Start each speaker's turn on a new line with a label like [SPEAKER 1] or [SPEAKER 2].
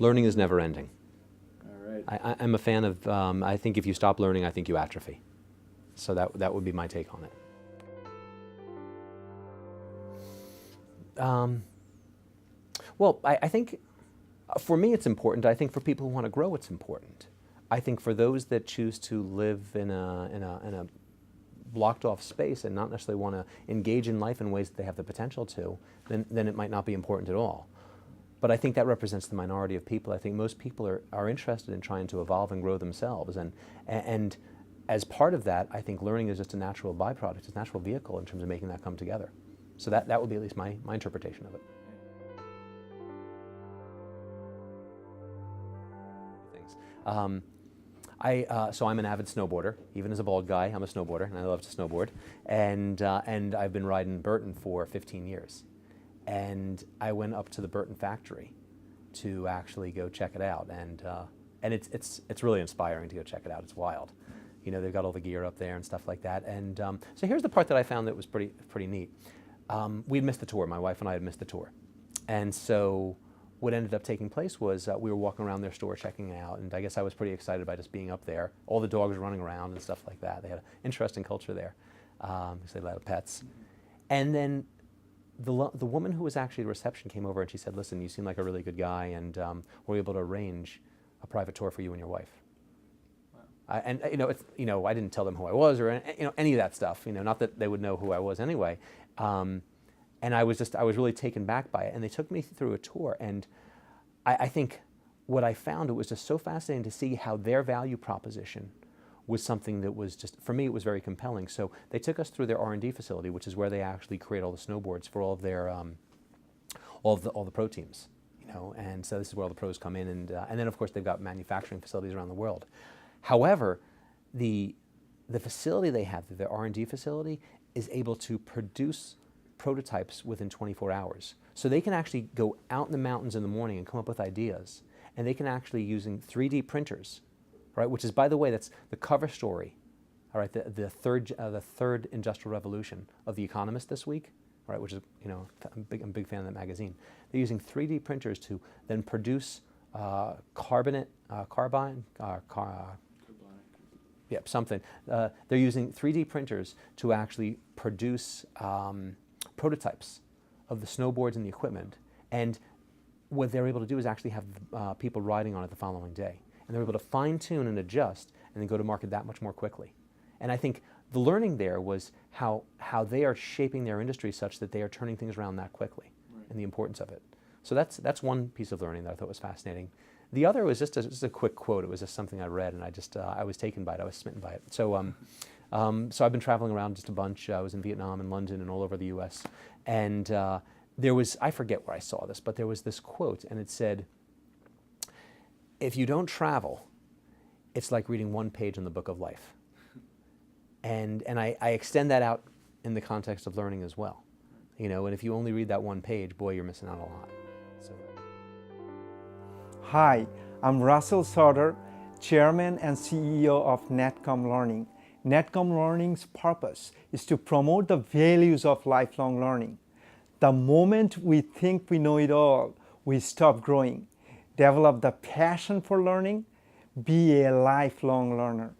[SPEAKER 1] Learning is never ending.
[SPEAKER 2] All right.
[SPEAKER 1] I'm a fan of, I think if you stop learning, I think you atrophy. So that would be my take on it. Well, I think for me it's important. I think for people who want to grow, it's important. I think for those that choose to live in a blocked off space and not necessarily want to engage in life in ways that they have the potential to, then it might not be important at all. But I think that represents the minority of people. I think most people are interested in trying to evolve and grow themselves. And as part of that, I think learning is just a natural byproduct, it's a natural vehicle in terms of making that come together. So that would be at least my interpretation of it. Thanks. So I'm an avid snowboarder. Even as a bald guy, I'm a snowboarder, and I love to snowboard. And I've been riding Burton for 15 years. And I went up to the Burton Factory to actually go check it out. And it's really inspiring to go check it out. It's wild. You know, they've got all the gear up there and stuff like that. And so here's the part that I found that was pretty neat. We'd missed the tour. My wife and I had missed the tour. And so what ended up taking place was we were walking around their store checking it out, and I guess I was pretty excited by just being up there. All the dogs were running around and stuff like that. They had an interesting culture there. They had a lot of pets. And then the woman who was actually at reception came over and she said, listen, you seem like a really good guy, and we're able to arrange a private tour for you and your wife. Wow. And I didn't tell them who I was or any of that stuff. Not that they would know who I was anyway. And I was really taken back by it. And they took me through a tour. And I think what I found, it was just so fascinating to see how their value proposition was something that was just, for me, it was very compelling. So they took us through their R&D facility, which is where they actually create all the snowboards for all of their, all the pro teams. And so this is where all the pros come in. And then, of course, they've got manufacturing facilities around the world. However, the facility they have, their R&D facility, is able to produce prototypes within 24 hours. So they can actually go out in the mountains in the morning and come up with ideas. And they can actually, using 3D printers, right, which is, by the way, that's the cover story, all right, the third industrial revolution of The Economist this week, right, which is, I'm a big fan of that magazine. They're using 3D printers to then produce carbine, something. They're using 3D printers to actually produce prototypes of the snowboards and the equipment. And what they're able to do is actually have people riding on it the following day. And they're able to fine-tune and adjust and then go to market that much more quickly. And I think the learning there was how they are shaping their industry such that they are turning things around that quickly, right, and the importance of it. So that's one piece of learning that I thought was fascinating. The other was just a quick quote. It was just something I read, and I was taken by it. I was smitten by it. So so I've been traveling around just a bunch. I was in Vietnam and London and all over the U.S. And there was, I forget where I saw this, but there was this quote, and it said, if you don't travel, it's like reading one page in the book of life. And I extend that out in the context of learning as well. And if you only read that one page, boy, you're missing out a lot. So.
[SPEAKER 3] Hi, I'm Russell Sarder, Chairman and CEO of Netcom Learning. Netcom Learning's purpose is to promote the values of lifelong learning. The moment we think we know it all, we stop growing. Develop the passion for learning, be a lifelong learner.